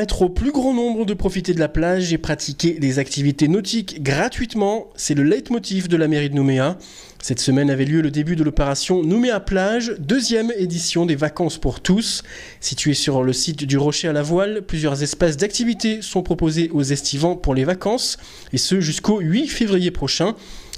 Permettre au plus grand nombre de profiter de la plage et pratiquer des activités nautiques gratuitement, c'est le leitmotiv de la mairie de Nouméa. Cette semaine avait lieu le début de l'opération Nouméa Plage, deuxième édition des vacances pour tous. Située sur le site du Rocher à la Voile, plusieurs espaces d'activités sont proposés aux estivants pour les vacances, et ce jusqu'au 8 février prochain.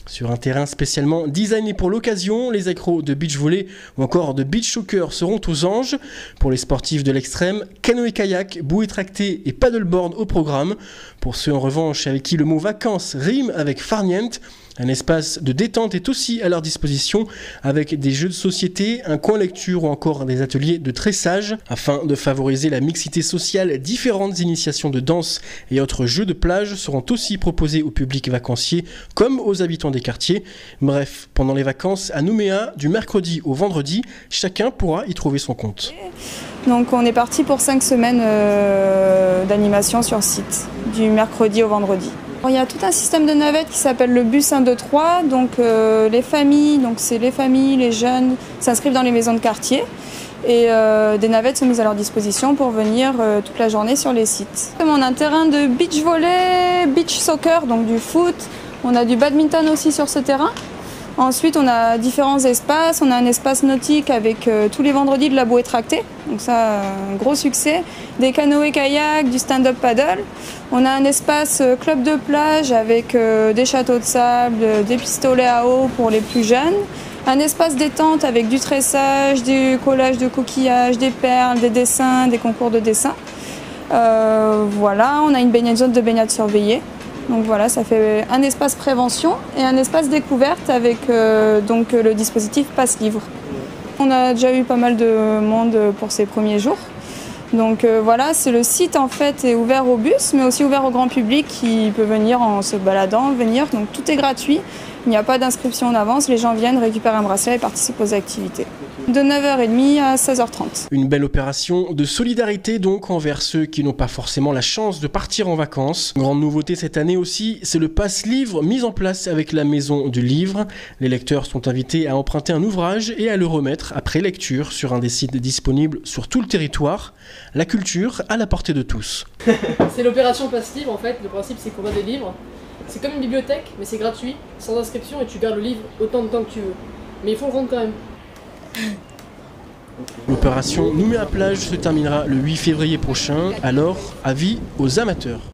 Sur un terrain spécialement designé pour l'occasion, les accros de beach volley ou encore de beach soccer seront aux anges. Pour les sportifs de l'extrême, canoë-kayak, bouée tractée et paddleboard au programme. Pour ceux en revanche avec qui le mot vacances rime avec farniente, un espace de détente est aussi à leur disposition avec des jeux de société, un coin lecture ou encore des ateliers de tressage. Afin de favoriser la mixité sociale, différentes initiations de danse et autres jeux de plage seront aussi proposés au public vacancier comme aux habitants des quartiers. Bref, pendant les vacances à Nouméa, du mercredi au vendredi, chacun pourra y trouver son compte. Donc on est parti pour 5 semaines d'animation sur site, du mercredi au vendredi. Il y a tout un système de navettes qui s'appelle le bus 1, 2, 3. Donc les familles, les jeunes s'inscrivent dans les maisons de quartier et des navettes sont mises à leur disposition pour venir toute la journée sur les sites. On a un terrain de beach volley, beach soccer, donc du foot. On a du badminton aussi sur ce terrain. Ensuite, on a différents espaces. On a un espace nautique avec tous les vendredis de la bouée tractée. Donc ça, un gros succès. Des canoës-kayak, du stand-up paddle. On a un espace club de plage avec des châteaux de sable, des pistolets à eau pour les plus jeunes. Un espace détente avec du tressage, du collage de coquillages, des perles, des dessins, des concours de dessin. Voilà, on a une zone de baignade surveillée. Donc voilà, ça fait un espace prévention et un espace découverte avec le dispositif Passe Livre. On a déjà eu pas mal de monde pour ces premiers jours. Donc voilà, c'est le site en fait est ouvert au bus, mais aussi ouvert au grand public qui peut venir en se baladant, Donc tout est gratuit, il n'y a pas d'inscription en avance, les gens viennent, récupèrent un bracelet et participent aux activités. De 9h30 à 16h30. Une belle opération de solidarité donc envers ceux qui n'ont pas forcément la chance de partir en vacances. Grande nouveauté cette année aussi, c'est le Passe Livre mis en place avec la Maison du Livre. Les lecteurs sont invités à emprunter un ouvrage et à le remettre après lecture sur un des sites disponibles sur tout le territoire. La culture à la portée de tous. C'est l'opération Passe Livre en fait, le principe c'est qu'on a des livres. C'est comme une bibliothèque mais c'est gratuit, sans inscription et tu gardes le livre autant de temps que tu veux. Mais il faut le rendre quand même. L'opération Nouméa Plage se terminera le 8 février prochain, alors avis aux amateurs.